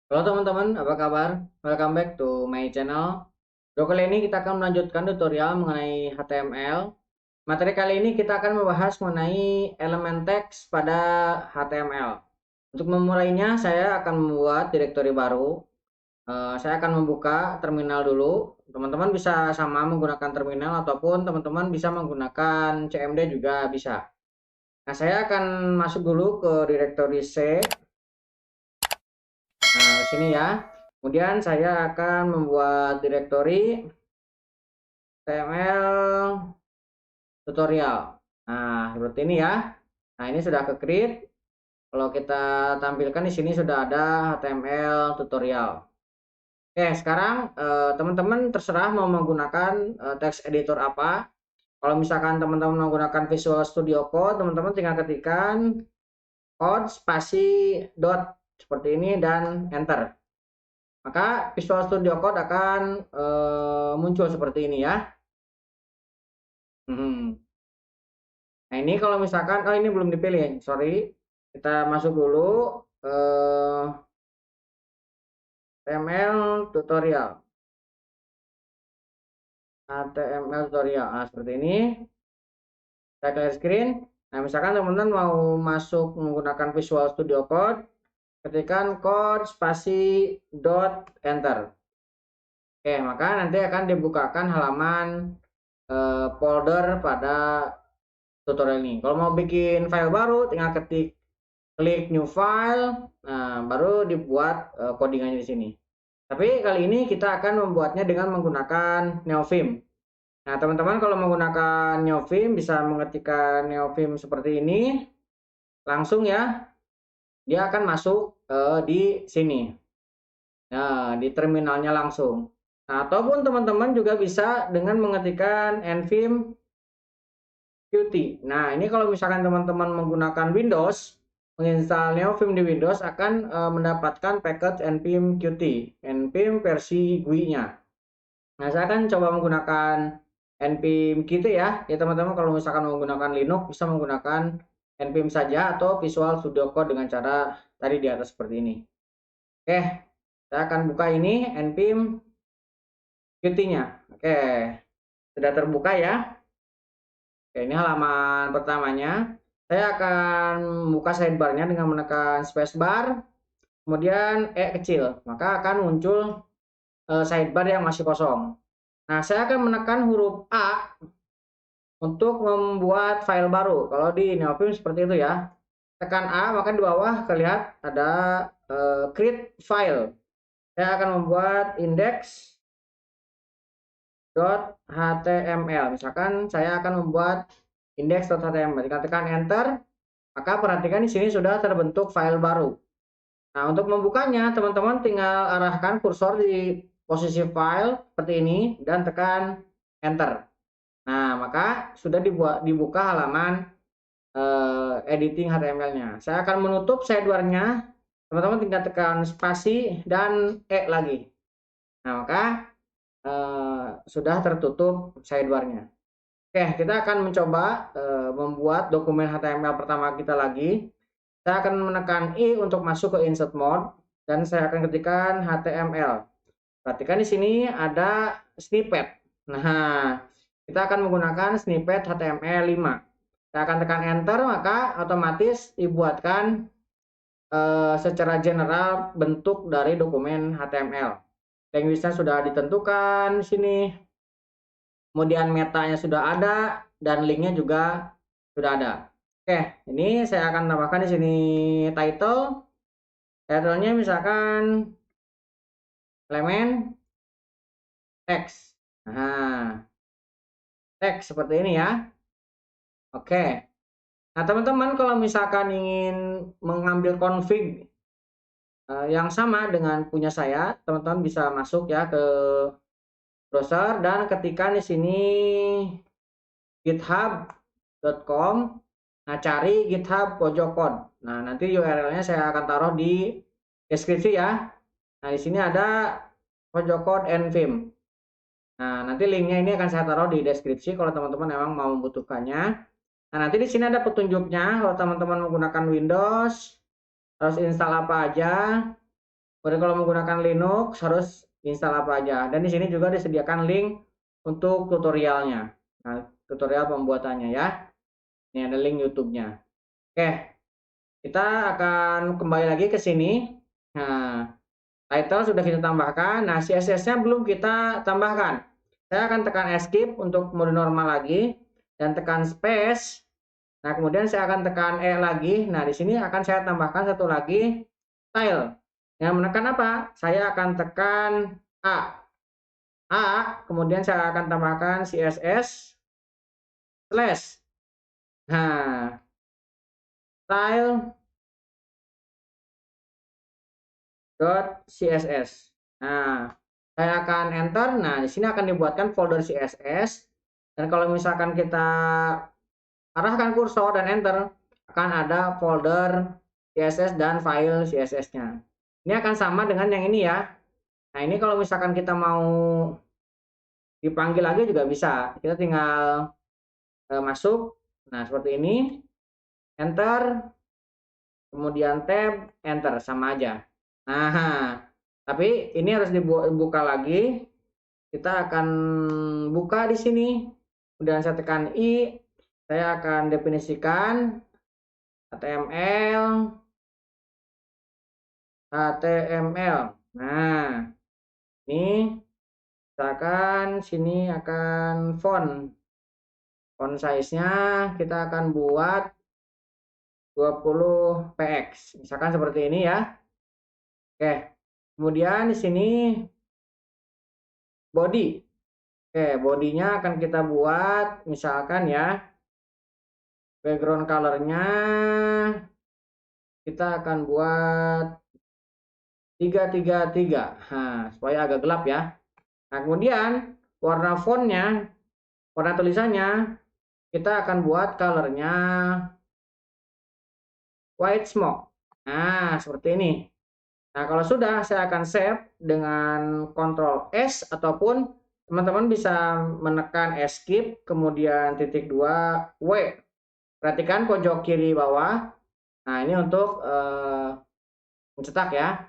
Halo teman-teman, apa kabar? Welcome back to my channel. Video kali ini kita akan melanjutkan tutorial mengenai HTML. Materi kali ini kita akan membahas mengenai elemen teks pada HTML. Untuk memulainya, saya akan membuat direktori baru. Saya akan membuka terminal dulu. Teman-teman bisa sama menggunakan terminal ataupun teman-teman bisa menggunakan CMD juga bisa. Nah, saya akan masuk dulu ke direktori C. Nah, sini ya. Kemudian saya akan membuat direktori HTML tutorial. Nah, seperti ini ya. Nah, ini sudah ke create. Kalau kita tampilkan di sini sudah ada HTML tutorial. Oke, sekarang teman-teman terserah mau menggunakan text editor apa. Kalau misalkan teman-teman menggunakan Visual Studio Code, teman-teman tinggal ketikkan code spasi dot seperti ini dan enter. Maka Visual Studio Code akan muncul seperti ini ya. Nah, ini kalau misalkan, oh ini belum dipilih, sorry. Kita masuk dulu ke HTML tutorial. HTML tutorial. Nah, seperti ini. Saya clear screen. Nah, misalkan teman-teman mau masuk menggunakan Visual Studio Code, ketikkan code spasi dot enter. Oke, maka nanti akan dibukakan halaman folder pada tutorial ini. Kalau mau bikin file baru, tinggal klik new file, nah baru dibuat codingannya di sini. Tapi kali ini kita akan membuatnya dengan menggunakan Neovim. Nah, teman-teman kalau menggunakan Neovim bisa mengetikkan Neovim seperti ini, langsung ya, dia akan masuk di sini. Nah, di terminalnya langsung. Nah, ataupun teman-teman juga bisa dengan mengetikkan nvim Qt. Nah, ini kalau misalkan teman-teman menggunakan Windows, menginstal Neovim di Windows akan mendapatkan package npm Qt, npm versi GUI-nya. Nah, saya akan coba menggunakan npm Qt ya. Ya, teman-teman kalau misalkan menggunakan Linux bisa menggunakan npm saja atau Visual Studio Code dengan cara tadi di atas seperti ini. Oke, saya akan buka ini npm Qt-nya. Oke, sudah terbuka ya. Oke, ini halaman pertamanya. Saya akan buka sidebar-nya dengan menekan spacebar, kemudian E kecil, maka akan muncul sidebar yang masih kosong. Nah, saya akan menekan huruf A untuk membuat file baru. Kalau di Neovim seperti itu ya. Tekan A, maka di bawah kelihatan ada create file. Saya akan membuat index.html. Misalkan saya akan membuat index.html. Jika tekan enter, maka perhatikan di sini sudah terbentuk file baru. Nah, untuk membukanya, teman-teman tinggal arahkan kursor di posisi file seperti ini dan tekan enter. Nah, maka sudah dibuka halaman editing HTML-nya. Saya akan menutup sidebar-nya. Teman-teman tinggal tekan spasi dan E lagi. Nah, maka sudah tertutup sidebar-nya. Oke, kita akan mencoba membuat dokumen HTML pertama kita lagi. Saya akan menekan I untuk masuk ke insert mode dan saya akan ketikkan HTML. Perhatikan di sini ada snippet. Nah, kita akan menggunakan snippet HTML 5. Saya akan tekan enter, maka otomatis dibuatkan secara general bentuk dari dokumen HTML. Language-nya sudah ditentukan di sini. Kemudian metanya sudah ada dan linknya juga sudah ada. Oke, ini saya akan tambahkan di sini title. Title-nya misalkan elemen teks. Nah, teks seperti ini ya. Oke. Nah, teman-teman kalau misalkan ingin mengambil config yang sama dengan punya saya, teman-teman bisa masuk ya ke browser dan ketikkan di sini github.com. Nah, cari GitHub pojok code. Nah, nanti URL-nya saya akan taruh di deskripsi ya. Nah, di sini ada pojok code nvim. Nah, nanti linknya ini akan saya taruh di deskripsi kalau teman-teman memang mau membutuhkannya. Nah, nanti di sini ada petunjuknya kalau teman-teman menggunakan Windows, harus install apa aja. Kemudian kalau menggunakan Linux harus install apa aja. Dan di sini juga disediakan link untuk tutorialnya. Nah, tutorial pembuatannya ya. Ini ada link YouTube-nya. Oke, kita akan kembali lagi ke sini. Nah, title sudah kita tambahkan. Nah, CSS-nya belum kita tambahkan. Saya akan tekan escape untuk mode normal lagi dan tekan space. Nah, kemudian saya akan tekan E lagi. Nah, di sini akan saya tambahkan satu lagi style. Yang menekan apa? Saya akan tekan A. Kemudian saya akan tambahkan CSS slash. Nah, style .css. Nah, saya akan enter. Nah, di sini akan dibuatkan folder CSS. Dan kalau misalkan kita arahkan kursor dan enter, akan ada folder CSS dan file CSS-nya. Ini akan sama dengan yang ini ya. Nah, ini kalau misalkan kita mau dipanggil lagi juga bisa. Kita tinggal masuk. Nah, seperti ini. Enter. Kemudian tab, enter. Sama aja. Nah, tapi ini harus dibuka lagi. Kita akan buka di sini. Kemudian saya tekan I. Saya akan definisikan HTML. Nah, ini misalkan sini akan font size-nya kita akan buat 20 px. Misalkan seperti ini ya. Oke. Kemudian di sini body. Oke, bodinya akan kita buat misalkan ya. Background color-nya kita akan buat 333. Nah, supaya agak gelap ya. Nah, kemudian warna fontnya, warna tulisannya kita akan buat color-nya white smoke. Nah, seperti ini. Nah, kalau sudah, saya akan save dengan Ctrl S ataupun teman-teman bisa menekan escape, kemudian titik 2 W. Perhatikan pojok kiri bawah. Nah, ini untuk mencetak ya.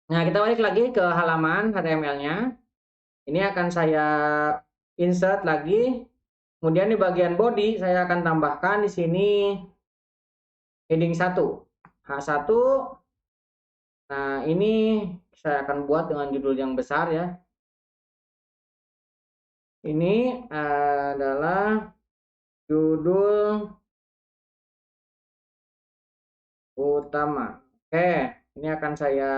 Nah, kita balik lagi ke halaman HTML-nya. Ini akan saya insert lagi. Kemudian di bagian body, saya akan tambahkan di sini heading 1. H1. Nah, ini saya akan buat dengan judul yang besar ya. Ini adalah judul utama. Oke, ini akan saya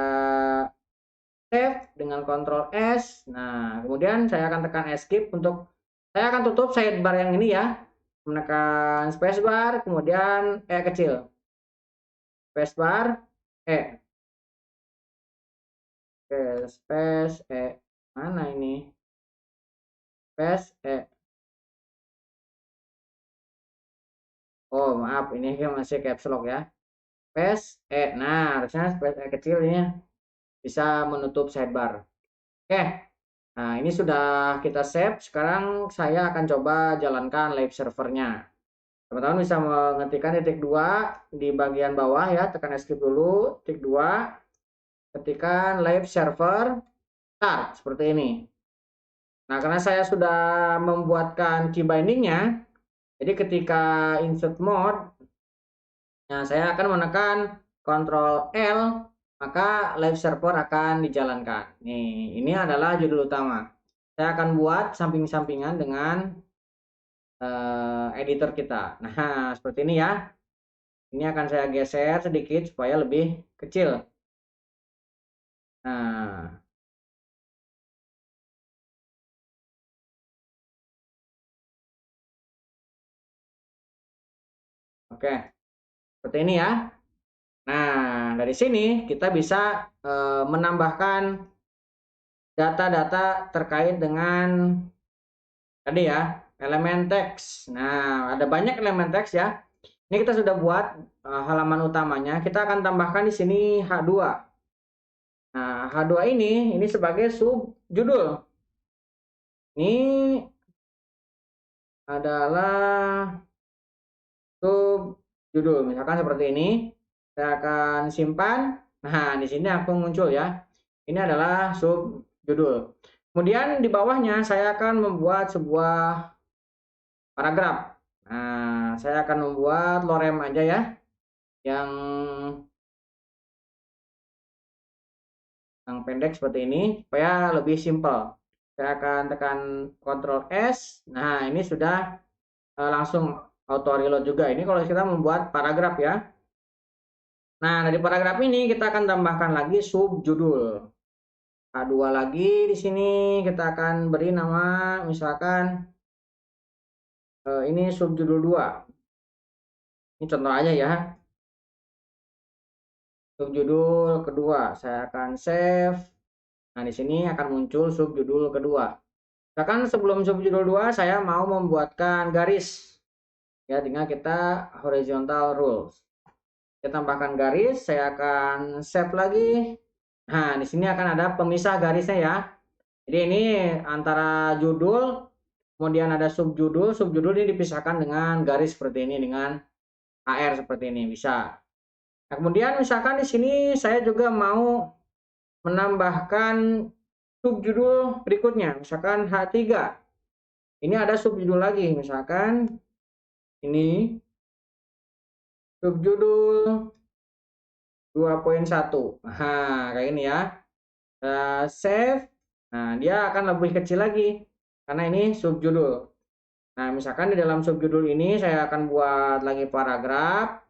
save dengan Ctrl S. Nah, kemudian saya akan tekan escape untuk saya akan tutup sidebar yang ini ya. Menekan spacebar, kemudian E kecil. Spacebar, E. Oke, space E. Mana ini? Space E. Oh, maaf, ini kan masih caps lock ya. Space E. Nah, harusnya space E kecil ini bisa menutup sidebar. Oke. Nah, ini sudah kita save. Sekarang saya akan coba jalankan live servernya. Teman-teman bisa mengetikkan titik 2 di bagian bawah ya, tekan escape dulu, titik 2, ketikkan live server, start, seperti ini. Nah, karena saya sudah membuatkan key bindingnya, jadi ketika insert mode, nah saya akan menekan Ctrl L, maka live server akan dijalankan. Nih, ini adalah judul utama. Saya akan buat samping-sampingan dengan editor kita. Nah, seperti ini ya. Ini akan saya geser sedikit supaya lebih kecil. Nah, oke. Seperti ini ya. Nah, dari sini kita bisa menambahkan data-data terkait dengan tadi ya, elemen teks. Nah, ada banyak elemen teks ya. Ini kita sudah buat halaman utamanya. Kita akan tambahkan di sini H2. Nah, H2 ini sebagai sub judul. Ini adalah sub judul. Misalkan seperti ini. Saya akan simpan. Nah, di sini aku muncul ya. Ini adalah sub judul. Kemudian di bawahnya saya akan membuat sebuah paragraf. Nah, saya akan membuat lorem aja ya, yang pendek seperti ini supaya lebih simpel. Saya akan tekan Ctrl S. Nah, ini sudah langsung auto reload juga. Ini kalau kita membuat paragraf ya. Nah, dari paragraf ini kita akan tambahkan lagi subjudul. A2 lagi di sini kita akan beri nama misalkan ini subjudul 2. Ini contoh aja ya. Subjudul kedua saya akan save. Nah, di sini akan muncul subjudul kedua. Misalkan sebelum subjudul 2 saya mau membuatkan garis. Ya, dengan kita horizontal rules. Saya tambahkan garis, saya akan save lagi. Nah, di sini akan ada pemisah garisnya ya. Jadi ini antara judul, kemudian ada subjudul, subjudul ini dipisahkan dengan garis seperti ini, dengan AR seperti ini, bisa. Nah, kemudian misalkan di sini saya juga mau menambahkan subjudul berikutnya, misalkan H3. Ini ada subjudul lagi, misalkan ini subjudul 2.1. Nah, kayak ini ya. Save. Nah, dia akan lebih kecil lagi karena ini subjudul. Nah, misalkan di dalam subjudul ini saya akan buat lagi paragraf.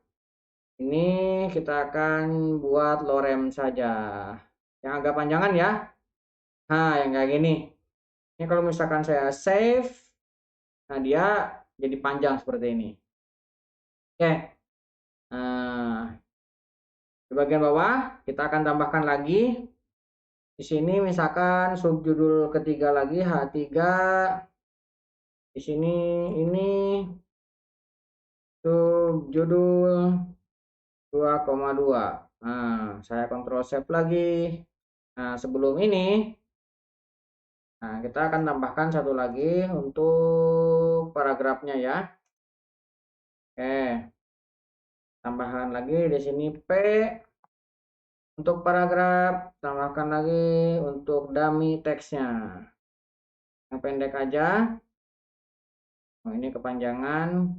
Ini kita akan buat lorem saja. Yang agak panjangan ya. Nah, yang kayak gini. Ini kalau misalkan saya save, nah dia jadi panjang seperti ini. Oke. Nah, di bagian bawah kita akan tambahkan lagi. Di sini misalkan subjudul ketiga lagi H3. Di sini ini subjudul 2,2. Nah, saya kontrol save lagi. Nah, sebelum ini, nah kita akan tambahkan satu lagi untuk paragrafnya ya. Oke, tambahkan lagi di sini P untuk paragraf, tambahkan lagi untuk dummy teksnya. Yang pendek aja. Oh, ini kepanjangan.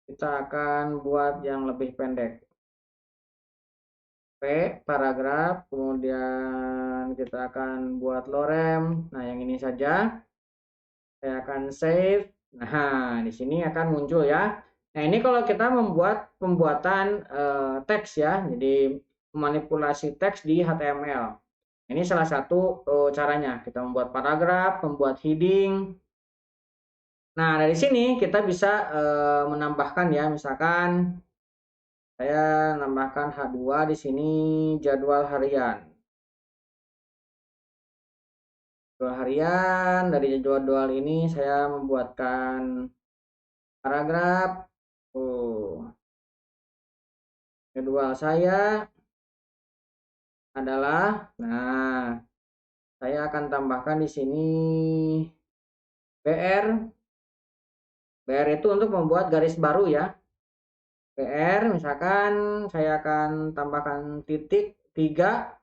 Kita akan buat yang lebih pendek. P paragraf, kemudian kita akan buat lorem. Nah, yang ini saja. Saya akan save. Nah, di sini akan muncul ya. Nah, ini kalau kita membuat pembuatan teks ya. Jadi manipulasi teks di HTML. Ini salah satu caranya. Kita membuat paragraf, membuat heading. Nah, dari sini kita bisa menambahkan ya, misalkan saya nambahkan H2 di sini jadwal harian. Jadwal harian, dari jadwal ini saya membuatkan paragraf. Jadwal saya adalah, nah, saya akan tambahkan di sini BR. BR itu untuk membuat garis baru ya. BR misalkan saya akan tambahkan titik 3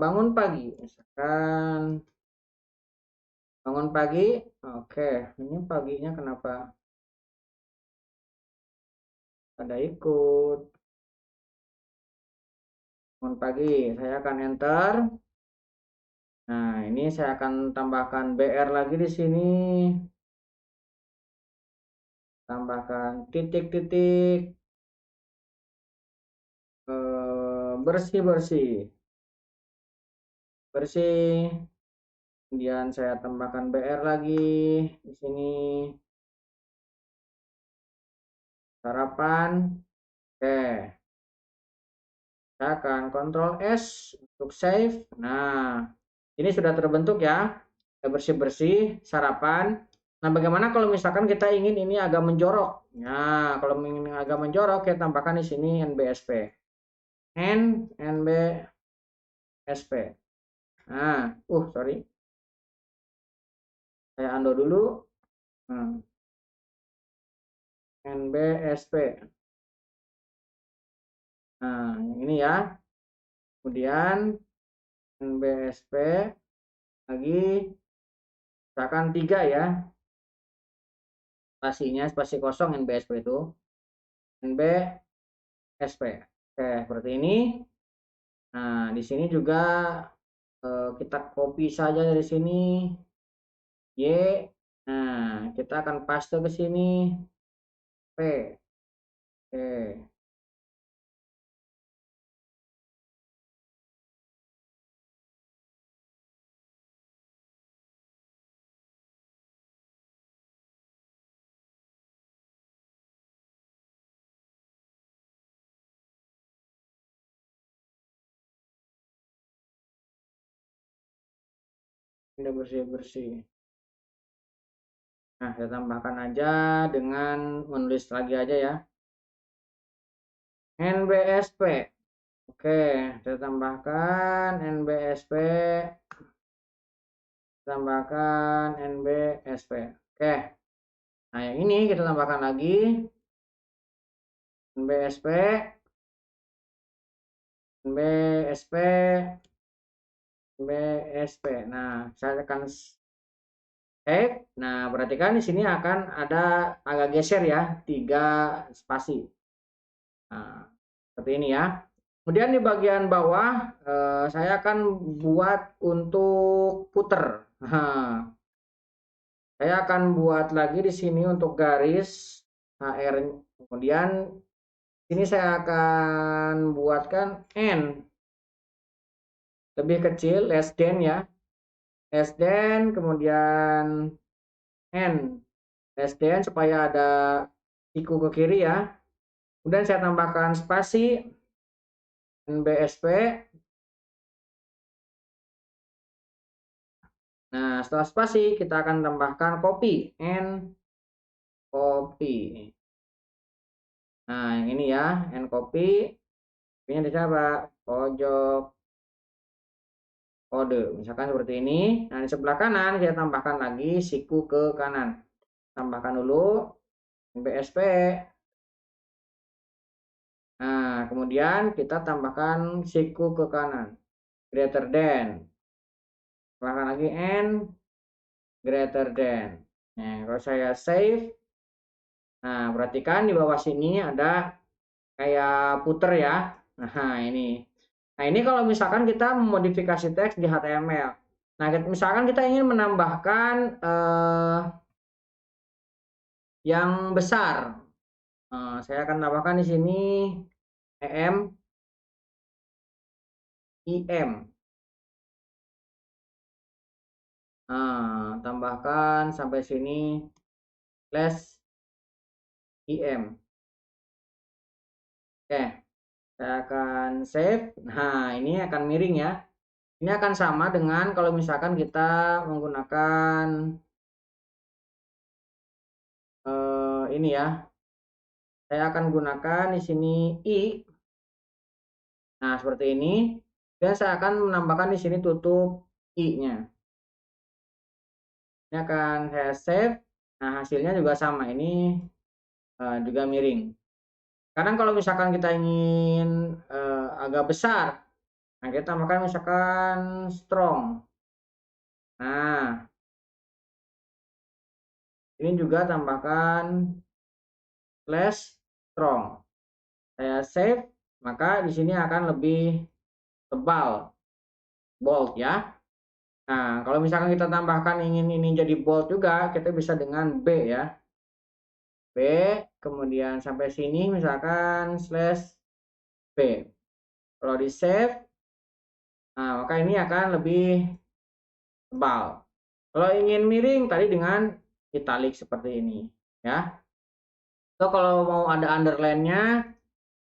bangun pagi. Misalkan bangun pagi. Oke, ini paginya kenapa ada ikut. Bangun pagi, saya akan enter. Nah, ini saya akan tambahkan BR lagi di sini. Tambahkan titik-titik bersih kemudian saya tambahkan BR lagi di sini sarapan. Oke, saya akan Ctrl S untuk save. Nah, ini sudah terbentuk ya, bersih sarapan. Nah, bagaimana kalau misalkan kita ingin ini agak menjorok? Nah, kalau ingin agak menjorok, kita tambahkan di sini NBSP. NBSP. Nah, sorry. Saya undo dulu. NBSP. Nah, ini ya. Kemudian NBSP lagi misalkan 3 ya. Spasinya spasi kosong NBSP itu. NBSP. Oke, seperti ini. Nah, di sini juga kita copy saja dari sini. Y. Nah, kita akan paste ke sini. P. Oke. Ini bersih-bersih. Nah, saya tambahkan aja dengan menulis lagi aja ya. NBSP. Oke, saya tambahkan NBSP. Tambahkan NBSP. Oke. Nah, yang ini kita tambahkan lagi NBSP. NBSP. NBSP. Nah, saya akan save. Nah, perhatikan di sini akan ada agak geser ya, 3 spasi. Nah, seperti ini ya. Kemudian di bagian bawah saya akan buat untuk puter. Nah, saya akan buat lagi di sini untuk garis HR. Kemudian sini saya akan buatkan N lebih kecil, less than ya. Less than, kemudian N less than supaya ada siku ke kiri ya. Kemudian saya tambahkan spasi NBSP. Nah, setelah spasi kita akan tambahkan copy N copy. Nah, yang ini ya, N copy. Ini di apa? Pojok kode. Misalkan seperti ini. Nah, di sebelah kanan kita tambahkan lagi siku ke kanan. Tambahkan dulu NBSP. Nah, kemudian kita tambahkan siku ke kanan. Greater than. Tambahkan lagi N greater than. Nah, kalau saya save. Nah, perhatikan di bawah sini ada kayak puter ya. Nah, ini. Nah, ini kalau misalkan kita memodifikasi teks di HTML. Nah, misalkan kita ingin menambahkan yang besar. Saya akan tambahkan di sini EM, IM. Nah, tambahkan sampai sini slash IM. Oke, saya akan save. Nah, ini akan miring ya. Ini akan sama dengan kalau misalkan kita menggunakan ini ya. Saya akan gunakan di sini I. Nah, seperti ini. Dan saya akan menambahkan di sini tutup I-nya. Ini akan saya save. Nah, hasilnya juga sama. Ini juga miring. Kadang kalau misalkan kita ingin agak besar, nah kita tambahkan misalkan strong. Nah, ini juga tambahkan slash strong. Saya save, maka di sini akan lebih tebal, bold ya. Nah, kalau misalkan kita tambahkan ingin ini jadi bold juga, kita bisa dengan B ya. B, kemudian sampai sini misalkan slash B. Kalau di save, nah maka ini akan lebih tebal. Kalau ingin miring tadi dengan italic seperti ini ya. So kalau mau ada underline-nya,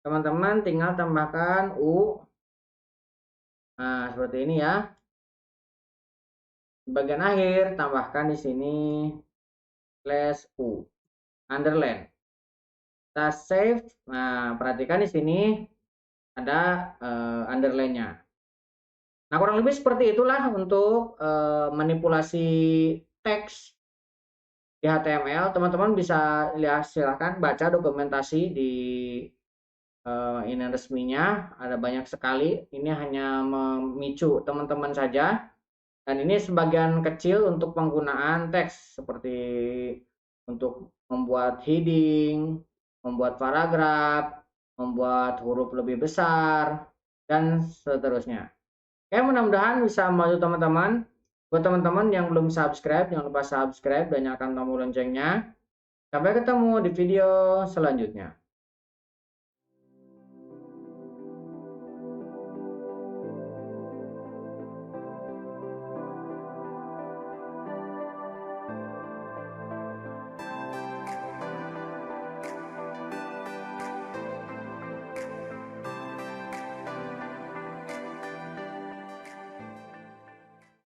teman-teman tinggal tambahkan U. Nah, seperti ini ya. Di bagian akhir tambahkan di sini slash U. Underline. Kita save. Nah, perhatikan di sini ada underline-nya. Nah, kurang lebih seperti itulah untuk manipulasi teks di HTML. Teman-teman bisa lihat, silahkan baca dokumentasi di ini resminya, ada banyak sekali. Ini hanya memicu teman-teman saja. Dan ini sebagian kecil untuk penggunaan teks, seperti untuk membuat heading, membuat paragraf, membuat huruf lebih besar, dan seterusnya. Oke, mudah-mudahan bisa membantu teman-teman. Buat teman-teman yang belum subscribe, jangan lupa subscribe dan nyalakan tombol loncengnya. Sampai ketemu di video selanjutnya.